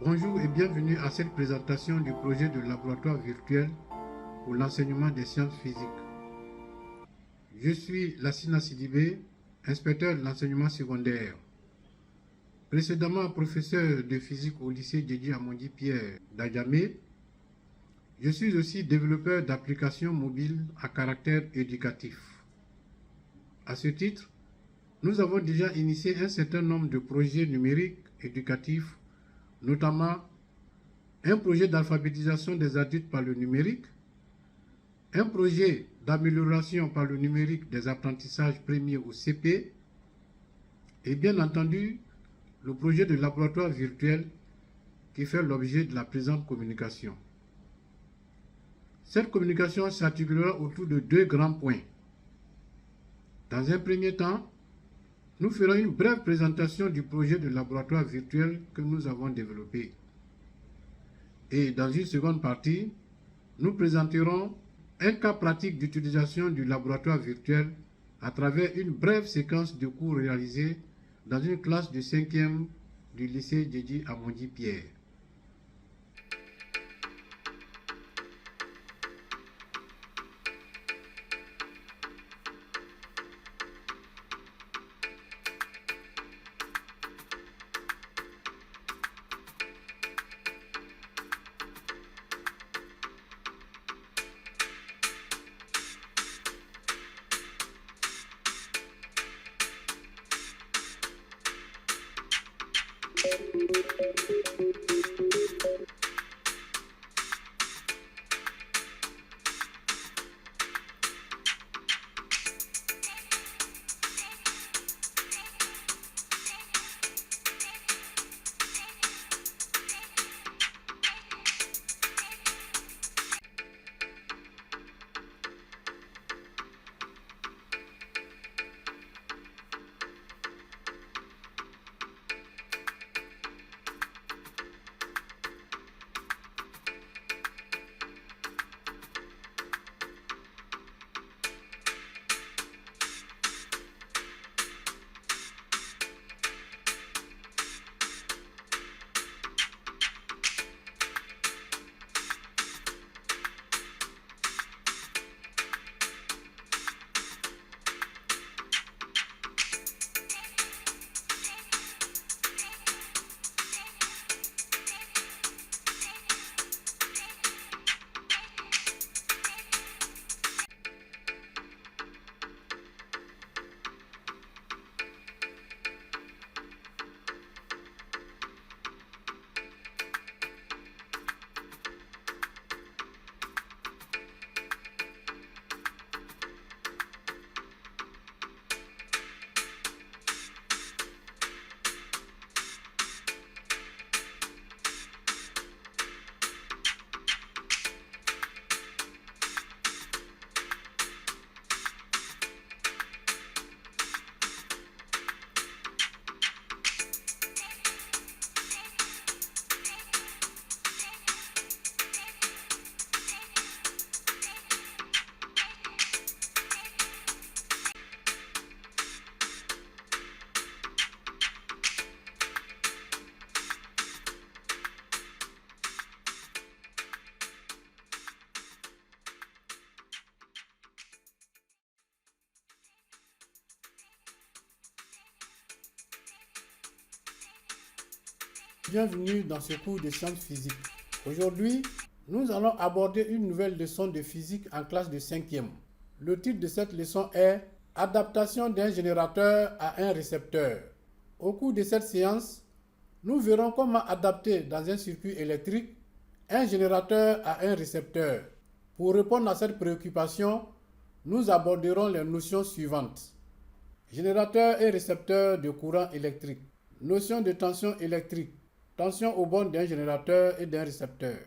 Bonjour et bienvenue à cette présentation du projet de laboratoire virtuel pour l'enseignement des sciences physiques. Je suis Lassina Sidibé, inspecteur de l'enseignement secondaire. Précédemment professeur de physique au lycée Djedji Amondi Pierre d'Adjamé, je suis aussi développeur d'applications mobiles à caractère éducatif. À ce titre, nous avons déjà initié un certain nombre de projets numériques éducatifs, notamment un projet d'alphabétisation des adultes par le numérique, un projet d'amélioration par le numérique des apprentissages premiers au CP et bien entendu le projet de laboratoire virtuel qui fait l'objet de la présente communication. Cette communication s'articulera autour de deux grands points. Dans un premier temps, nous ferons une brève présentation du projet de laboratoire virtuel que nous avons développé. Et dans une seconde partie, nous présenterons un cas pratique d'utilisation du laboratoire virtuel à travers une brève séquence de cours réalisés dans une classe de 5e du lycée Djedji Amondi Pierre. Bienvenue dans ce cours de sciences physiques. Aujourd'hui, nous allons aborder une nouvelle leçon de physique en classe de 5e. Le titre de cette leçon est « Adaptation d'un générateur à un récepteur ». Au cours de cette séance, nous verrons comment adapter dans un circuit électrique un générateur à un récepteur. Pour répondre à cette préoccupation, nous aborderons les notions suivantes. Générateur et récepteur de courant électrique. Notion de tension électrique. Tension aux bornes d'un générateur et d'un récepteur.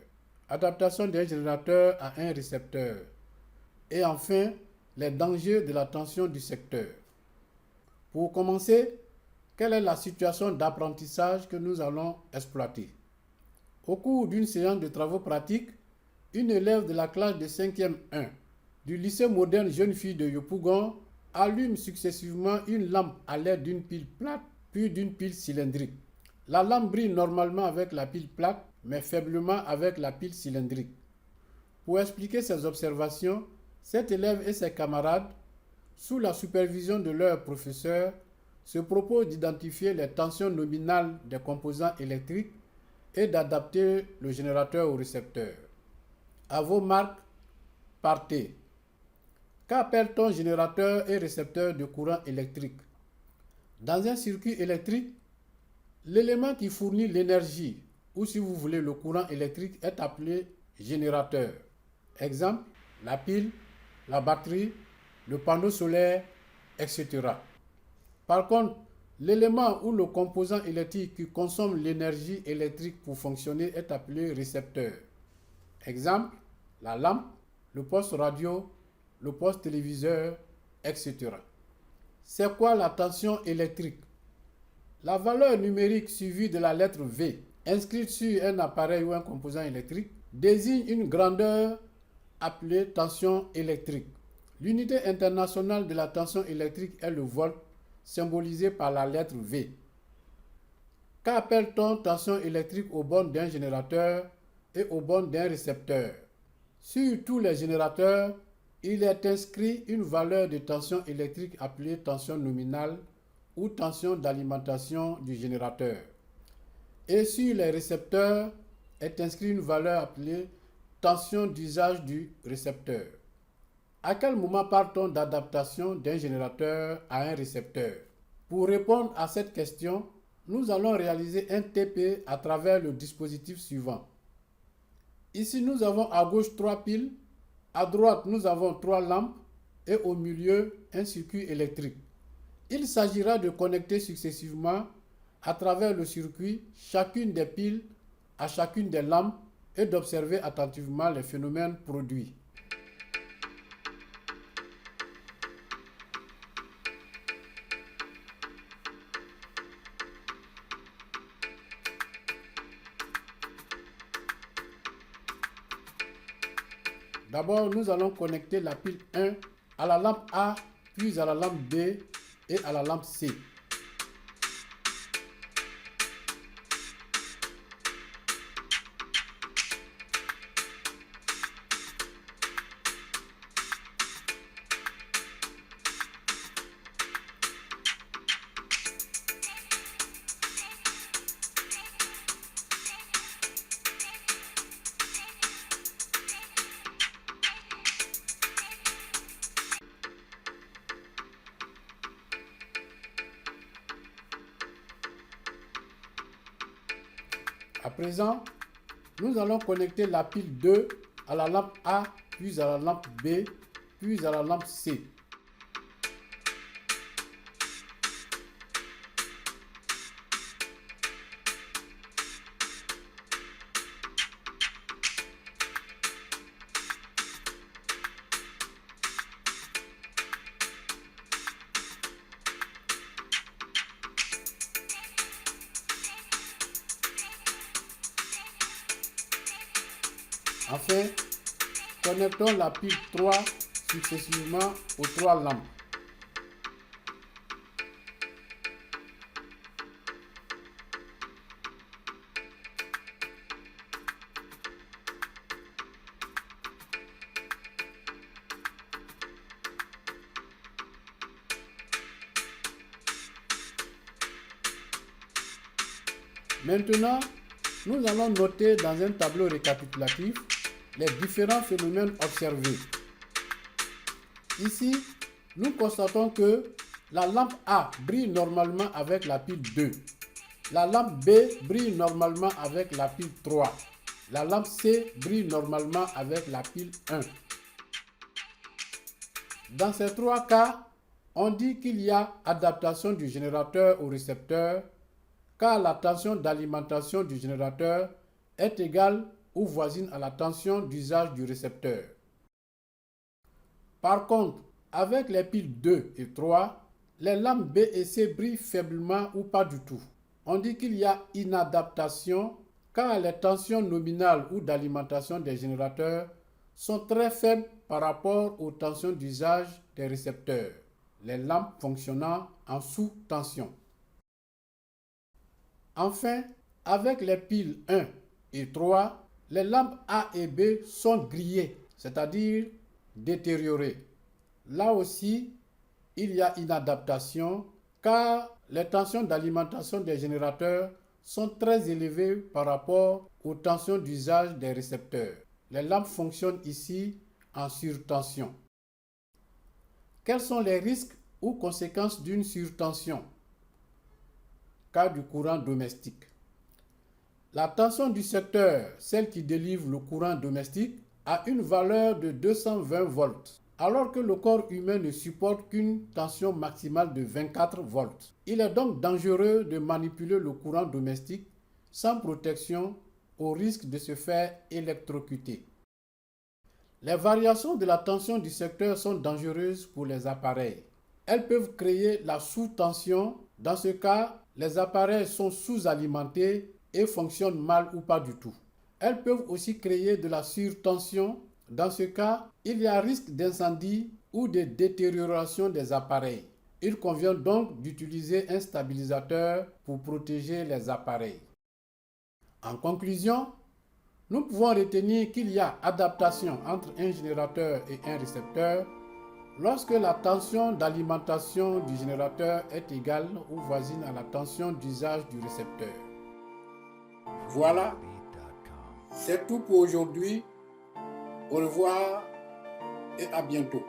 Adaptation d'un générateur à un récepteur. Et enfin, les dangers de la tension du secteur. Pour commencer, quelle est la situation d'apprentissage que nous allons exploiter? Au cours d'une séance de travaux pratiques, une élève de la classe de 5e 1 du lycée moderne jeune fille de Yopougon allume successivement une lampe à l'aide d'une pile plate puis d'une pile cylindrique. La lampe brille normalement avec la pile plate, mais faiblement avec la pile cylindrique. Pour expliquer ces observations, cet élève et ses camarades, sous la supervision de leur professeur, se proposent d'identifier les tensions nominales des composants électriques et d'adapter le générateur au récepteur. À vos marques, partez. Qu'appelle-t-on générateur et récepteur de courant électrique? Dans un circuit électrique, l'élément qui fournit l'énergie, ou si vous voulez le courant électrique, est appelé générateur. Exemple, la pile, la batterie, le panneau solaire, etc. Par contre, l'élément ou le composant électrique qui consomme l'énergie électrique pour fonctionner est appelé récepteur. Exemple, la lampe, le poste radio, le poste téléviseur, etc. C'est quoi la tension électrique? La valeur numérique suivie de la lettre V, inscrite sur un appareil ou un composant électrique, désigne une grandeur appelée tension électrique. L'unité internationale de la tension électrique est le volt, symbolisé par la lettre V. Qu'appelle-t-on tension électrique aux bornes d'un générateur et aux bornes d'un récepteur? Sur tous les générateurs, il est inscrit une valeur de tension électrique appelée tension nominale ou tension d'alimentation du générateur. Et sur les récepteurs est inscrit une valeur appelée tension d'usage du récepteur. À quel moment parle-t-on d'adaptation d'un générateur à un récepteur? Pour répondre à cette question, nous allons réaliser un TP à travers le dispositif suivant. Ici, nous avons à gauche 3 piles, à droite, nous avons 3 lampes et au milieu, un circuit électrique. Il s'agira de connecter successivement à travers le circuit chacune des piles à chacune des lampes et d'observer attentivement les phénomènes produits. D'abord, nous allons connecter la pile 1 à la lampe A, puis à la lampe B et à la lampe C. À présent, nous allons connecter la pile 2 à la lampe A, puis à la lampe B, puis à la lampe C. Enfin, connectons la pile 3 successivement aux 3 lampes. Maintenant, nous allons noter dans un tableau récapitulatif les différents phénomènes observés. Ici, nous constatons que la lampe A brille normalement avec la pile 2. La lampe B brille normalement avec la pile 3. La lampe C brille normalement avec la pile 1. Dans ces 3 cas, on dit qu'il y a adaptation du générateur au récepteur car la tension d'alimentation du générateur est égale ou voisine à la tension d'usage du récepteur. Par contre, avec les piles 2 et 3, les lampes B et C brillent faiblement ou pas du tout. On dit qu'il y a inadaptation car les tensions nominales ou d'alimentation des générateurs sont très faibles par rapport aux tensions d'usage des récepteurs, les lampes fonctionnant en sous-tension. Enfin, avec les piles 1 et 3, les lampes A et B sont grillées, c'est-à-dire détériorées. Là aussi, il y a une adaptation car les tensions d'alimentation des générateurs sont très élevées par rapport aux tensions d'usage des récepteurs. Les lampes fonctionnent ici en surtension. Quels sont les risques ou conséquences d'une surtension? Cas du courant domestique. La tension du secteur, celle qui délivre le courant domestique, a une valeur de 220 volts, alors que le corps humain ne supporte qu'une tension maximale de 24 volts. Il est donc dangereux de manipuler le courant domestique sans protection au risque de se faire électrocuter. Les variations de la tension du secteur sont dangereuses pour les appareils. Elles peuvent créer la sous-tension. Dans ce cas, les appareils sont sous-alimentés et fonctionnent mal ou pas du tout. Elles peuvent aussi créer de la surtension. Dans ce cas, il y a risque d'incendie ou de détérioration des appareils. Il convient donc d'utiliser un stabilisateur pour protéger les appareils. En conclusion, nous pouvons retenir qu'il y a adaptation entre un générateur et un récepteur lorsque la tension d'alimentation du générateur est égale ou voisine à la tension d'usage du récepteur. Voilà, c'est tout pour aujourd'hui. Au revoir et à bientôt.